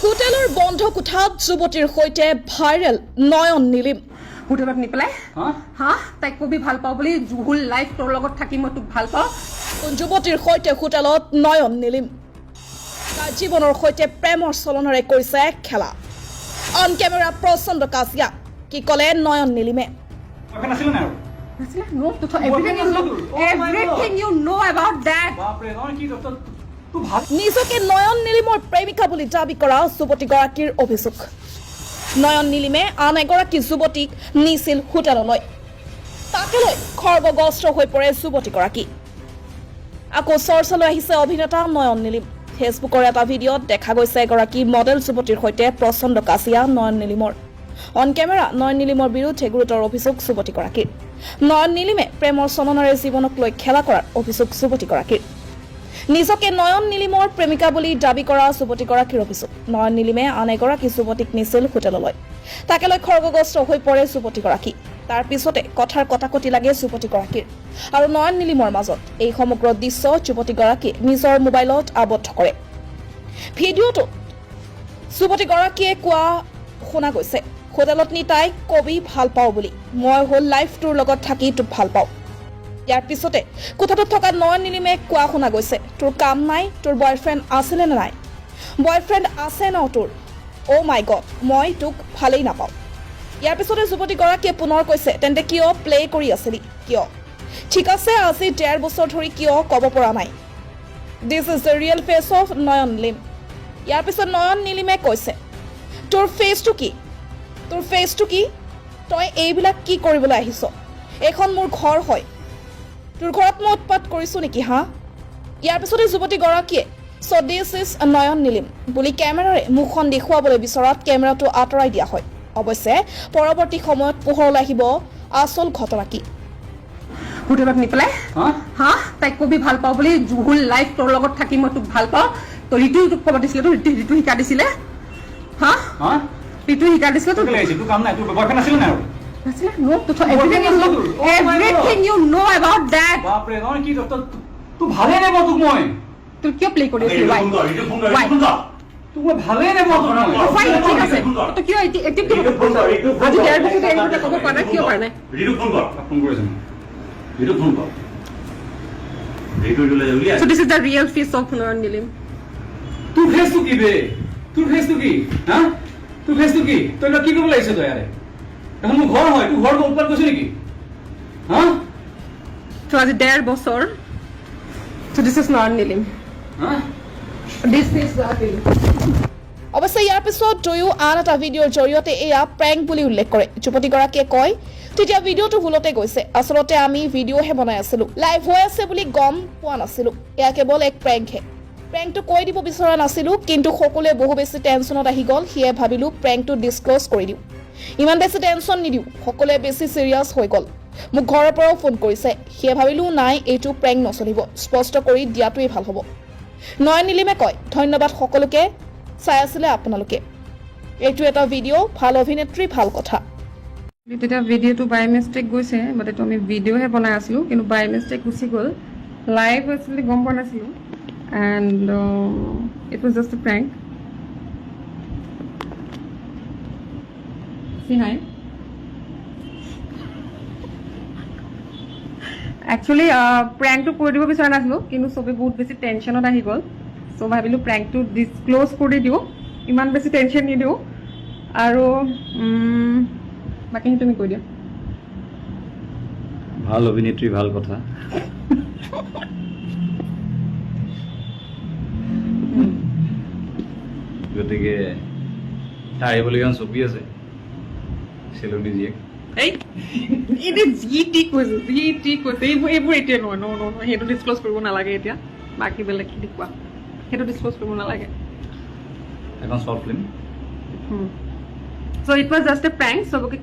হোটেলৰ বন্ধ কোঠাত যুৱতীৰ সৈতে ভাইৰেল নয়ন নীলিম। হোটেলত নি পেলাই হা তাইক কবি ভাল পাওঁ বুলি জুহুল লাইফ তোৰ লগত থাকি মই তোক ভাল পাওঁ। যুৱতীৰ সৈতে হোটেলত নয়ন নীলিম তাৰ জীৱনৰ সৈতে প্ৰেমৰ চলনেৰে কৰিছে খেলা। অন কেমেৰা প্ৰচণ্ড কাজিয়া। কি ক'লে নয়ন নীলিমে? No, everything you know about that. নিজকে নয়ন নীলিমৰ প্ৰেমিকা বুলি দাবী কৰা যুৱতীগৰাকীৰ অভিযোগ। নয়ন নীলিমে আন এগৰাকী যুৱতীক নিছিল হোটেললৈ। তাকে লৈ খৰ্গগ্ৰস্ত হৈ পৰে যুৱতীগৰাকী। আকৌ চৰ্চালৈ আহিছে অভিনেতা নয়ন নীলিম। ফেচবুকৰ এটা ভিডিঅ'ত দেখা গৈছে এগৰাকী মডেল যুৱতীৰ সৈতে প্ৰচণ্ড কাজিয়া নয়ন নীলিমৰ। অন কেমেৰা নয়ন নীলিমৰ বিৰুদ্ধে গুৰুতৰ অভিযোগ যুৱতীগৰাকীৰ। নয়ন নীলিমে প্ৰেমৰ চলনেৰে জীৱনক লৈ খেলা কৰাৰ অভিযোগ যুৱতীগৰাকীৰ। নিজকে নয়ন নীলিমৰ প্ৰেমিকা বুলি দাবী কৰা যুৱতীগৰাকীৰ অভিযোগ। নয়ন নীলিমে আন এগৰাকী যুৱতীক নিছিল হোটেললৈ। তাকে লৈ খৰ্গগ্ৰস্ত হৈ পৰে যুৱতীগৰাকী। তাৰ পিছতে কথাৰ কটাকটি লাগে যুৱতীগৰাকীৰ আৰু নয়ন নীলিমৰ মাজত। এই সমগ্ৰ দৃশ্য যুৱতীগৰাকীয়ে নিজৰ মোবাইলত আবদ্ধ কৰে। ভিডিঅ'টো যুৱতীগৰাকীয়ে কোৱা শুনা গৈছে, হোটেলত নি তাইক কবি ভাল পাওঁ বুলি, মই হ'ল লাইফ তোৰ লগত থাকি তোক ভাল পাওঁ। ইয়াৰ পিছতে কোঠাটোত থকা নয়ন নীলিমে কোৱা শুনা গৈছে, তোৰ কাম নাই, তোৰ বয়ফ্ৰেণ্ড আছেনে নাই? বয়ফ্ৰেণ্ড আছে ন তোৰ? অ' মাই গড, মই তোক ভালেই নাপাওঁ। ইয়াৰ পিছতে যুৱতীগৰাকীয়ে পুনৰ কৈছে, তেন্তে কিয় প্লে কৰি আছিলি? কিয়? ঠিক আছে, আজি 1.5 বছৰ ধৰি কিয় ক'ব পৰা নাই? This is the real face of Nayan Nilim. ইয়াৰ পিছত নয়ন নীলিমে কৈছে, তোৰ ফেচটো কি? তোৰ ফেচটো কি? তই এইবিলাক কি কৰিবলৈ আহিছ? এইখন মোৰ ঘৰ হয়। তোৰ ঘৰত মই উৎপাত কৰিছোঁ নেকি হা? ইয়াৰ পিছতে যুৱতীগৰাকীয়ে চ' দিছ ইজ নয়ন নীলিম বুলি কেমেৰাৰে মুখখন দেখুৱাবলৈ বিচৰাত কেমেৰাটো আঁতৰাই দিয়া হয়। অৱশ্যে পৰৱৰ্তী সময়ত পোহৰলৈ আহিব আচল ঘটনা কি। হোটেলত নি পেলাই হা তাইক কবি ভাল পাওঁ বুলি জুহুল লাইফ তোৰ লগত থাকি মই তোক ভাল পাওঁ। তই ঋতু তোক ক'ব দিছিলে, তোৰ ঋতু শিকা দিছিলে হা ঋতু শিকা দিছিলে। তোৰ কাম নাই, তোৰ বয়ফ্ৰেণ্ড আছিল নাই? No, everything you know about that. বাপৰে নহয় কি তোৰ ভালে নেপাওঁ তোক মই। তোৰ কিয় প্লে কৰি আছিলি? Why? তোক মই ভালে নেপাওঁ তোক মই। Fine, ঠিক আছে। তই কিয় এক্টিভ কিয় আজি 1.5 বছৰ এই কথা ক'ব পৰা নাই? কিয় পৰা নাই? ৰিতু ফোন কৰ। ফোন কৰিছে ৰিতু ফোন কৰ। ৰিতু লৈ যাবি। So this is the real face of Nayun Neelim. তোৰ ফেচটো কি বে? তোৰ ফেচটো কি? হা? তোৰ ফেচটো কি? তই কি কৰিব লাগিছ তই ইয়াৰে? এখন মোৰ ঘৰ হয়, তোৰ ঘৰত উৎপাত কৰিছ নেকি? হা? So আজি 1.5 বছৰ। So this is Nayun Neelim. হা? This is Nayun Neelim. অৱশ্যে ইয়াৰ পিছত দুয়ো আন এটা ভিডিঅ'ৰ জৰিয়তে এয়া প্ৰেংক বুলি উল্লেখ কৰে। যুৱতীগৰাকীয়ে কয়, তেতিয়া ভিডিঅ'টো ভুলতে গৈছে। আচলতে আমি ভিডিঅ'হে বনাই আছিলো, লাইভ হৈ আছে বুলি গম পোৱা নাছিলো। এয়া কেৱল এক প্ৰেংকহে। প্ৰেংকটো কৈ দিব বিচৰা নাছিলো, কিন্তু সকলোৱে বহু বেছি টেনশ্যনত আহি গ'ল। সেয়ে ভাবিলো প্ৰেংকটো ডিছক্ল'জ কৰি দিওঁ। ইমান বেছি টেনশ্যন নিদিওঁ, সকলোৱে বেছি চিৰিয়াছ হৈ গ'ল। মোক ঘৰৰ পৰাও ফোন কৰিছে, সেয়ে ভাবিলো নাই, এইটো প্ৰেংক নচলিব, স্পষ্ট কৰি দিয়াটোৱেই ভাল হ'ব। নয়ন নীলিমে কয়, ধন্যবাদ সকলোকে চাই আছিলে আপোনালোকে। এইটো এটা ভিডিঅ', ভাল অভিনেত্ৰী, ভাল কথা। তেতিয়া ভিডিঅ'টো বাই মিষ্টেক গৈছে, বাট এইটো আমি ভিডিঅ'হে বনাই আছিলোঁ, কিন্তু বাই মিষ্টেক গুচি গ'ল। লাইভ হৈছিল বুলি গম পোৱা নাছিলোঁ, and it was just a prank. Actually প্ৰেংকটো কৰি দিব বিচৰা নাছিলোঁ, কিন্তু চবেই বহুত বেছি টেনশ্যনত আহি গ'ল। চ' ভাবিলোঁ প্ৰেংকটো ডিছক্ল'জ কৰি দিওঁ, ইমান বেছি টেনশ্যন নিদিওঁ। আৰু বাকীখিনি তুমি কৈ দিয়া। ভাল অভিনেত্ৰী, ভাল কথা। গতিকে তাৰ আহিবলগীয়া ছবি আছে, চেলুনী জীয়েক। এইবোৰ এতিয়া নহয়, সেইটো ডিছক্ল'জ কৰিব নালাগে এতিয়া। বাকী বেলেগ দেখুওৱা, সেইটো ডিছক্ল'জ কৰিব নালাগে। এখন short film. So' it was just a prank. চবকে